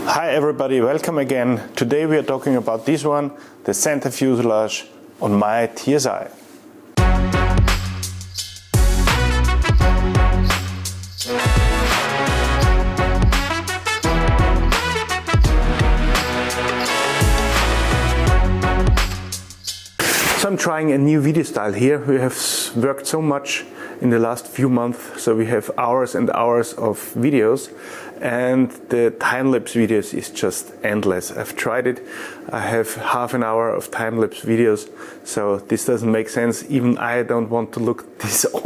Hi everybody, welcome again. Today we are talking about this one, the Center Fuselage on My TSi. So I'm trying a new video style here. We have worked so much in the last few months, so we have hours and hours of videos, and the time-lapse videos is just endless. I've tried it. I have half an hour of time-lapse videos, so this doesn't make sense. Even I don't want to look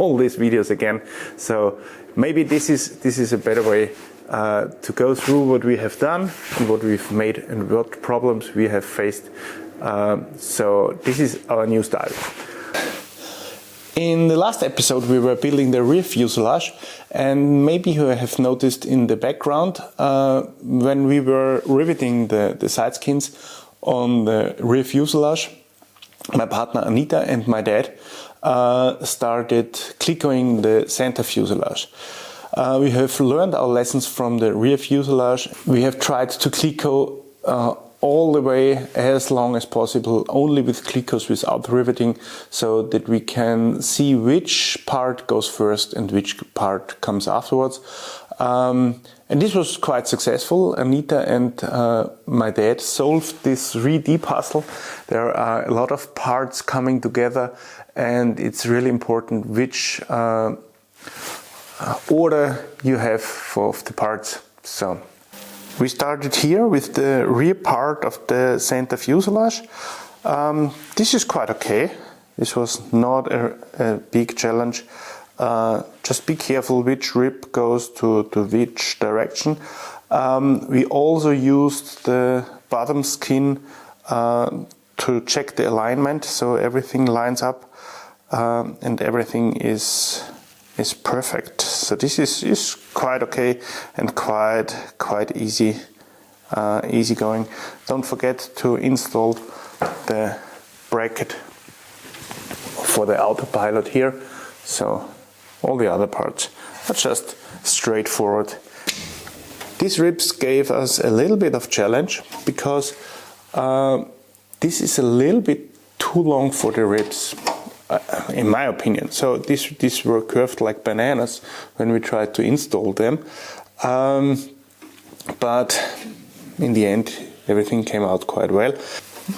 all these videos again. So maybe this is a better way to go through what we have done and what we've made and what problems we have faced. So this is our new style. In the last episode we were building the rear fuselage, and maybe you have noticed in the background when we were riveting the side skins on the rear fuselage, my partner Anita and my dad started clicking the center fuselage. We have learned our lessons from the rear fuselage. We have tried to clicko all the way as long as possible, only with clickers without riveting, so that we can see which part goes first and which part comes afterwards. And this was quite successful. Anita and my dad solved this 3D puzzle. There are a lot of parts coming together, and it's really important which order you have for the parts. So we started here with the rear part of the center fuselage. This is quite okay. This was not a big challenge. Just be careful which rib goes to which direction. We also used the bottom skin to check the alignment, so everything lines up and everything is perfect. So this is quite okay and quite easy going. Don't forget to install the bracket for the autopilot here. So all the other parts are just straightforward. These ribs gave us a little bit of challenge because this is a little bit too long for the ribs. In my opinion. So these were curved like bananas when we tried to install them, but in the end everything came out quite well.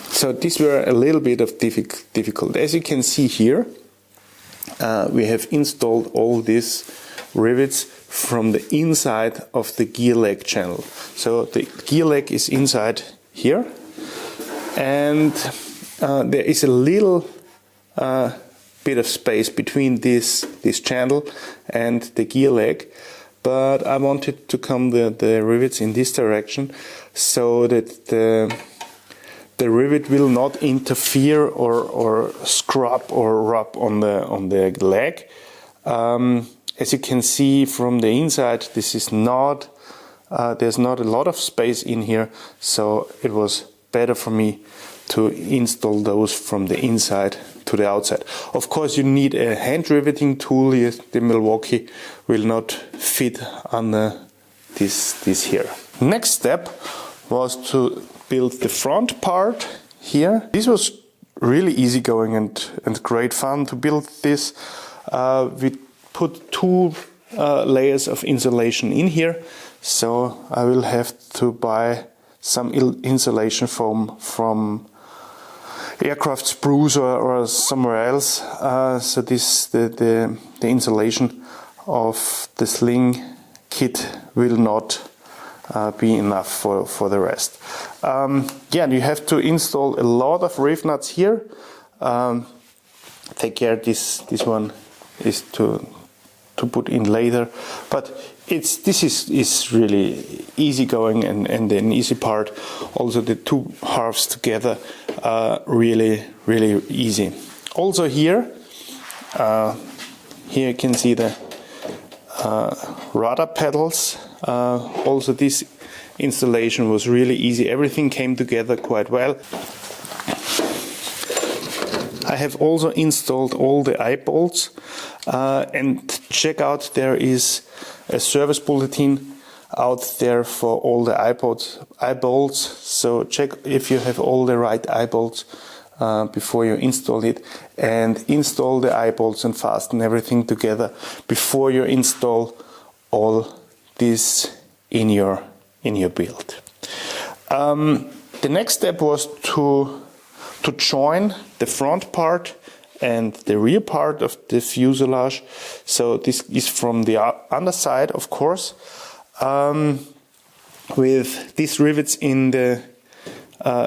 So these were a little bit of difficult. As you can see here, we have installed all these rivets from the inside of the gear leg channel. So the gear leg is inside here, and there is a little bit of space between this channel and the gear leg, but I wanted to come the rivets in this direction so that the rivet will not interfere or scrub or rub on the leg. As you can see from the inside, this is not there's not a lot of space in here, so it was better for me to install those from the inside to the outside. Of course, you need a hand riveting tool. The Milwaukee will not fit under this here. Next step was to build the front part here. This was really easy going and great fun to build this. We put two layers of insulation in here, so I will have to buy some insulation foam from aircraft spruce or somewhere else. So the insulation of the sling kit will not be enough for the rest. Yeah, you have to install a lot of reef nuts here. Take care, this one is to put in later, but this is really easy going and an easy part. Also the two halves together are really easy. Also here you can see the rudder pedals. Also this installation was really easy. Everything came together quite well. I have also installed all the eye bolts, and check out, there is a service bulletin out there for all the eyebolts. So check if you have all the right eyebolts before you install it, and install the eyebolts and fasten everything together before you install all this in your build. The next step was to join the front part and the rear part of the fuselage. So this is from the underside, of course, with these rivets in the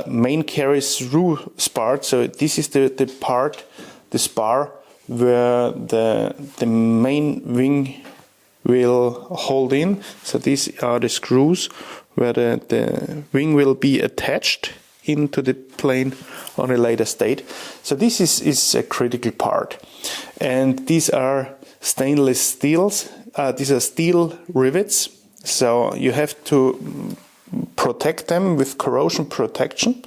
main carry through part. So this is the part, the spar, where the main wing will hold in. So these are the screws where the wing will be attached into the plane on a later state. So this is a critical part. And these are stainless steels. These are steel rivets. So you have to protect them with corrosion protection.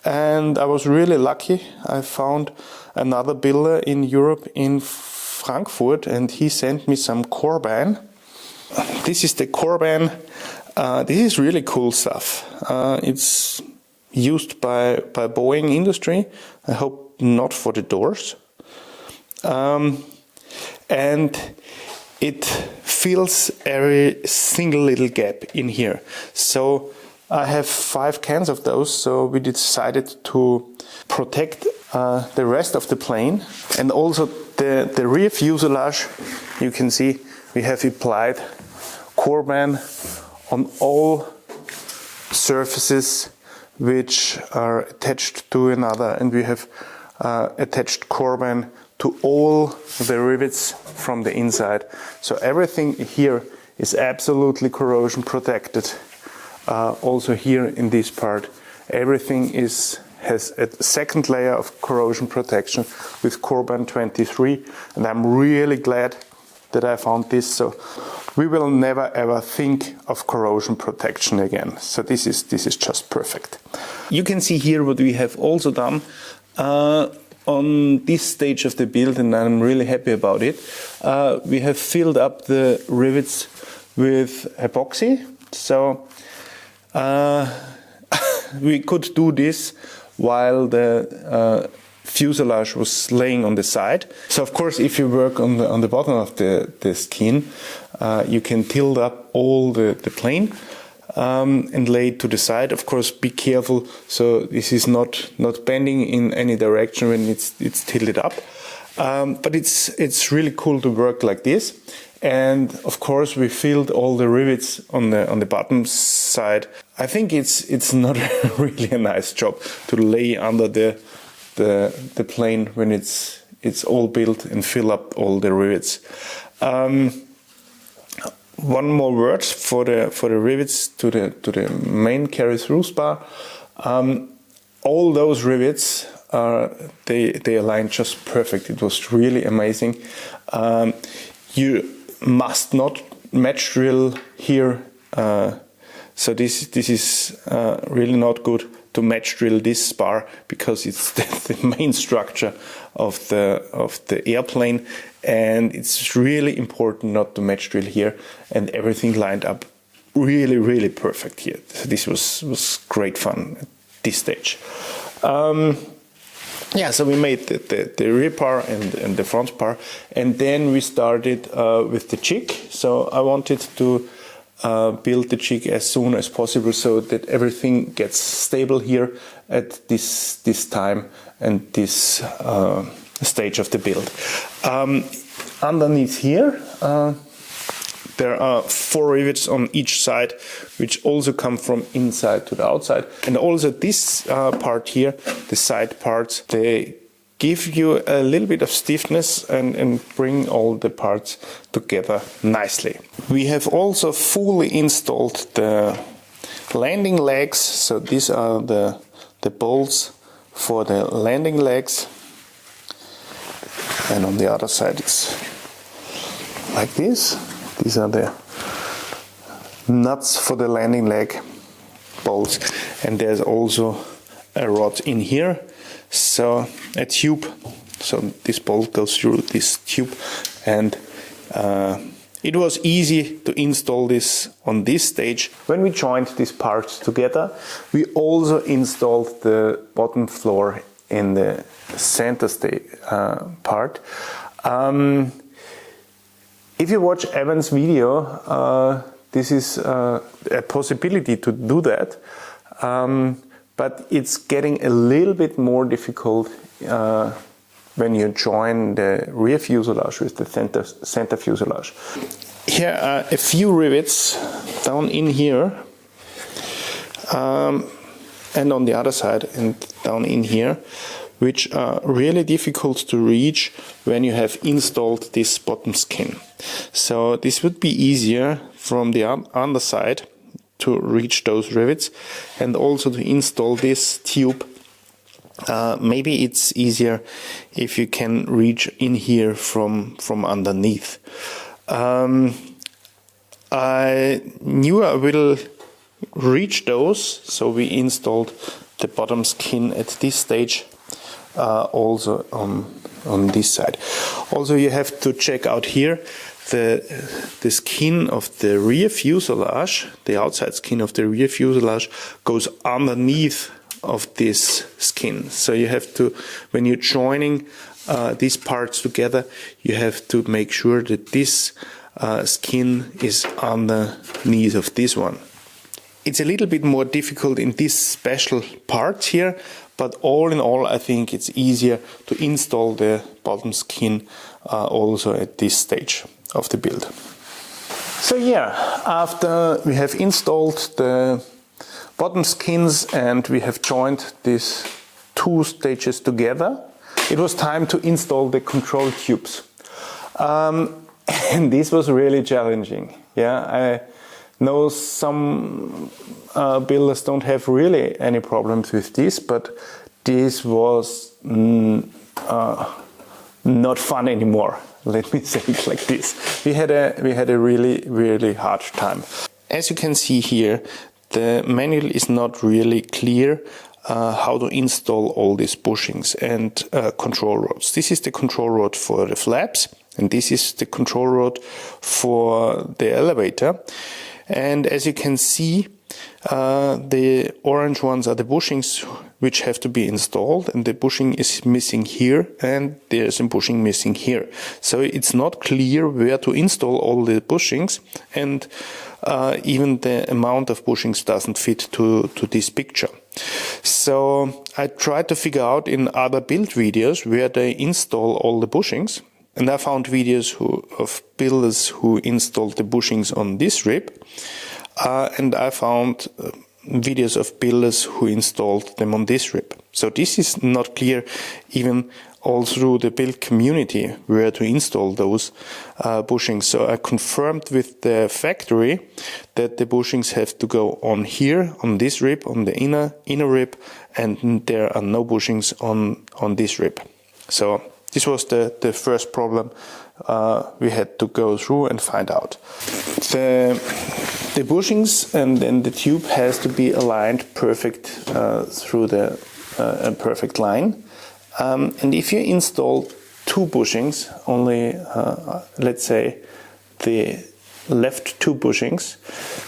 And I was really lucky. I found another builder in Europe, in Frankfurt, and he sent me some Corosion. This is the Corosion. This is really cool stuff. It's used by Boeing industry. I hope not for the doors. And it fills every single little gap in here. So I have 5 cans of those, so we decided to protect the rest of the plane. And also the rear fuselage, you can see we have applied Corosion on all surfaces which are attached to another, and we have attached Corosion to all the rivets from the inside. So everything here is absolutely corrosion protected. Also here in this part, everything has a second layer of corrosion protection with Corosion 23, and I'm really glad that I found this. So we will never ever think of corrosion protection again. So this is just perfect. You can see here what we have also done on this stage of the build, and I'm really happy about it. We have filled up the rivets with epoxy. So we could do this while the fuselage was laying on the side. So of course, if you work on the bottom of the skin, you can tilt up all the plane and lay it to the side. Of course, be careful so this is not bending in any direction when it's tilted up. But it's really cool to work like this. And of course, we filled all the rivets on the bottom side. I think it's not really a nice job to lay under the plane when it's all built and fill up all the rivets. One more word for the rivets to the main carry through spar. All those rivets they aligned just perfect. It was really amazing. You must not match drill here. So this is really not good to match drill this spar, because it's the main structure of the airplane, and it's really important not to match drill here, and everything lined up really perfect here. So this was great fun at this stage. Yeah, so we made the rear part and the front part, and then we started with the jig. So I wanted to build the jig as soon as possible so that everything gets stable here at this time and this stage of the build. Underneath here there are 4 rivets on each side, which also come from inside to the outside. And also this part here, the side parts, they give you a little bit of stiffness and bring all the parts together nicely. We have also fully installed the landing legs. So these are the bolts for the landing legs. And on the other side it's like this. These are the nuts for the landing leg bolts, and there's also a rod in here, so a tube. So this bolt goes through this tube and it was easy to install this on this stage. When we joined these parts together, we also installed the bottom floor in the center part. If you watch Evan's video, this is a possibility to do that, but it's getting a little bit more difficult when you join the rear fuselage with the center fuselage. Here are a few rivets down in here and on the other side and down in here, which are really difficult to reach when you have installed this bottom skin. So this would be easier from the underside to reach those rivets, and also to install this tube. Maybe it's easier if you can reach in here from underneath. I knew I will reach those, so we installed the bottom skin at this stage, also on this side. Also, you have to check out here the skin of the rear fuselage, the outside skin of the rear fuselage goes underneath of this skin. So you have to, when you're joining these parts together, you have to make sure that this skin is underneath of this one. It's a little bit more difficult in these special parts here, but all in all, I think it's easier to install the bottom skin also at this stage of the build. So yeah, after we have installed the bottom skins and we have joined these two stages together, it was time to install the control tubes. And this was really challenging. Yeah, I know some builders don't have really any problems with this, but this was not fun anymore. Let me say it like this. We had a really hard time. As you can see here, the manual is not really clear how to install all these bushings and control rods. This is the control rod for the flaps, and this is the control rod for the elevator. And as you can see, the orange ones are the bushings which have to be installed, and the bushing is missing here, and there's a bushing missing here. So it's not clear where to install all the bushings, and even the amount of bushings doesn't fit to this picture. So I tried to figure out in other build videos where they install all the bushings, and I found videos of builders who installed the bushings on this rib, and I found videos of builders who installed them on this rib. So this is not clear even all through the build community where to install those bushings. So I confirmed with the factory that the bushings have to go on here, on this rib, on the inner rib, and there are no bushings on this rib. So this was the first problem we had to go through and find out. The bushings and then the tube has to be aligned perfect through the perfect line. And if you install two bushings, only let's say the left two bushings,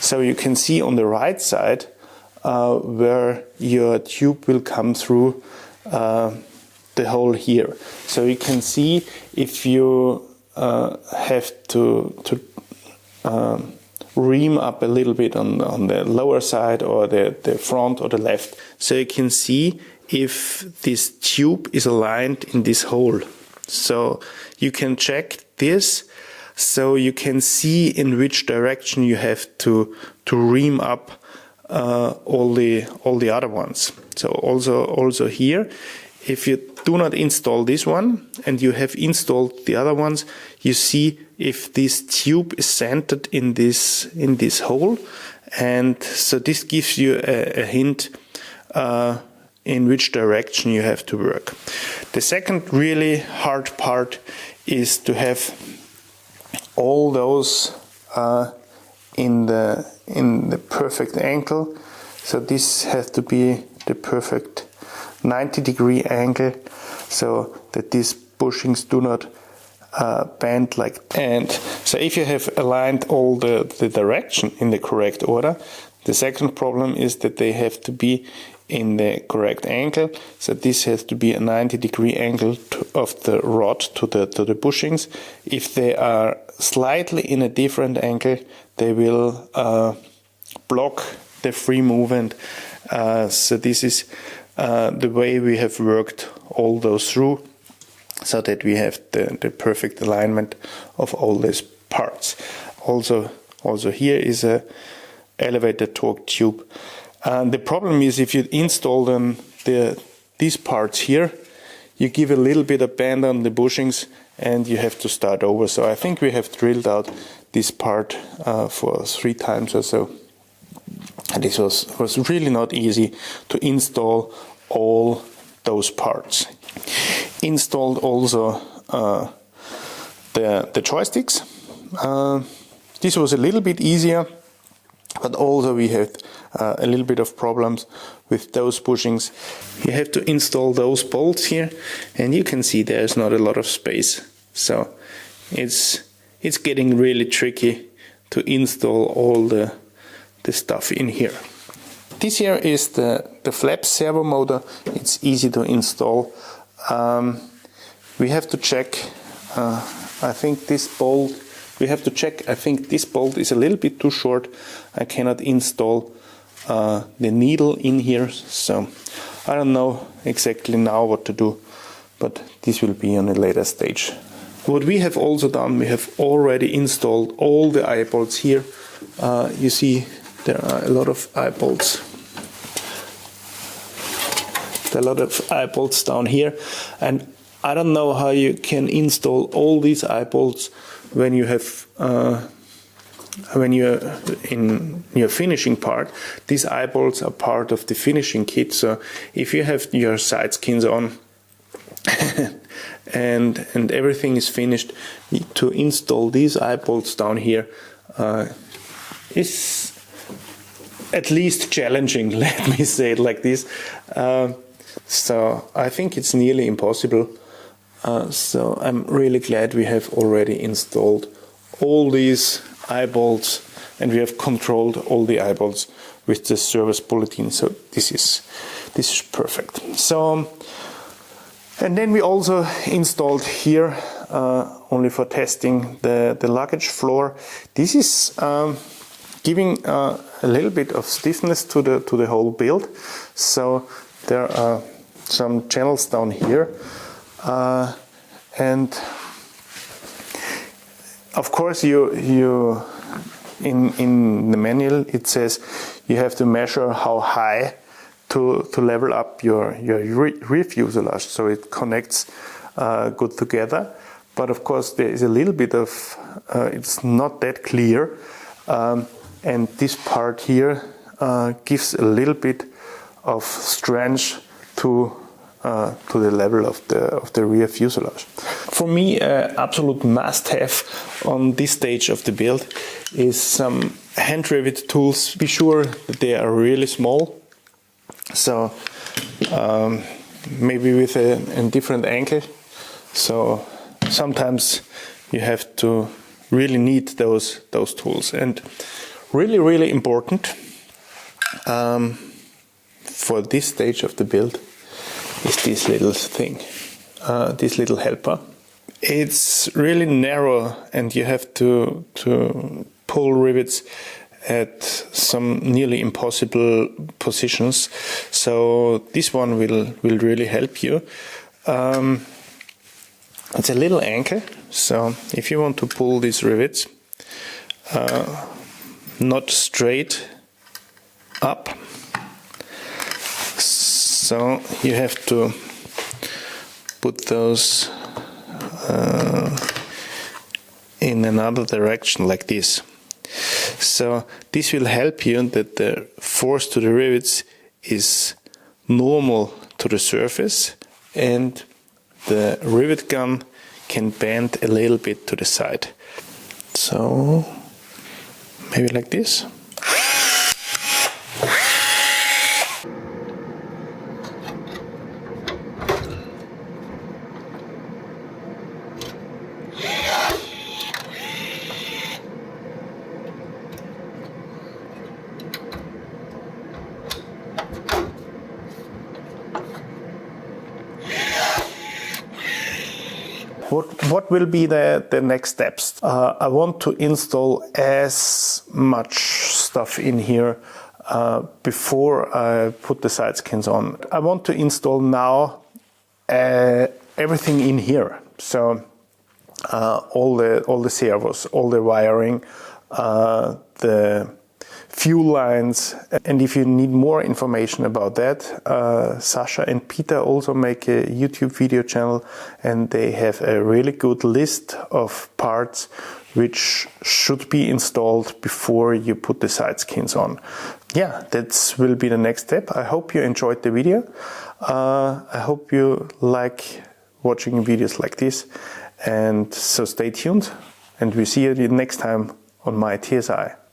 so you can see on the right side where your tube will come through the hole here. So you can see if you have to ream up a little bit on the lower side or the front or the left. So you can see if this tube is aligned in this hole. So you can check this, so you can see in which direction you have to ream up all the other ones. So also here, if you do not install this one and you have installed the other ones, you see if this tube is centered in this hole, and so this gives you a hint in which direction you have to work. The second really hard part is to have all those in the perfect angle. So this has to be the perfect 90-degree angle, so that these bushings do not bent like. And so if you have aligned all the direction in the correct order, the second problem is that they have to be in the correct angle. So this has to be a 90-degree angle of the rod to the bushings. If they are slightly in a different angle, they will block the free movement. So this is the way we have worked all those through, so that we have the perfect alignment of all these parts. Also here is a elevated torque tube. The problem is if you install them these parts here, you give a little bit of bend on the bushings and you have to start over. So I think we have drilled out this part for 3 times or so. And this was really not easy to install all those parts. Installed also the joysticks. This was a little bit easier, but also we had a little bit of problems with those bushings. You have to install those bolts here, and you can see there's not a lot of space. So it's getting really tricky to install all the stuff in here. This here is the flap servo motor. It's easy to install. We have to check, I think this bolt is a little bit too short. I cannot install the needle in here, so I don't know exactly now what to do, but this will be on a later stage. What we have also done, we have already installed all the eye bolts here. You see there are a lot of eye bolts. There are a lot of eye bolts down here, and I don't know how you can install all these eye bolts when you have when you're in your finishing part. These eye bolts are part of the finishing kit, so if you have your side skins on and everything is finished, to install these eye bolts down here is at least challenging, let me say it like this. So I think it's nearly impossible. So I'm really glad we have already installed all these eye bolts, and we have controlled all the eye bolts with the service bulletin. So this is perfect. So, and then we also installed here, only for testing, the luggage floor. This is giving a little bit of stiffness to the whole build. So there are some channels down here, and of course you in the manual it says you have to measure how high to level up your rear fuselage, so it connects good together. But of course there is a little bit of it's not that clear, and this part here gives a little bit of strength to the level of the rear fuselage. For me, absolute must-have on this stage of the build is some hand rivet tools. Be sure that they are really small, so maybe with a different angle. So sometimes you have to really need those tools, and really important for this stage of the build is this little thing, this little helper. It's really narrow, and you have to pull rivets at some nearly impossible positions. So this one will really help you. It's a little anchor, so if you want to pull these rivets not straight up, so you have to put those in another direction like this. So this will help you that the force to the rivets is normal to the surface, and the rivet gun can bend a little bit to the side. So maybe like this. what will be the next steps? I want to install as much stuff in here before I put the side skins on. I want to install now everything in here. So all the servos, all the wiring, the fuel lines, and if you need more information about that, Sasha and Peter also make a YouTube video channel, and they have a really good list of parts which should be installed before you put the side skins on. Yeah, that will be the next step. I hope you enjoyed the video. I hope you like watching videos like this, and so stay tuned, and we'll see you next time on My TSi.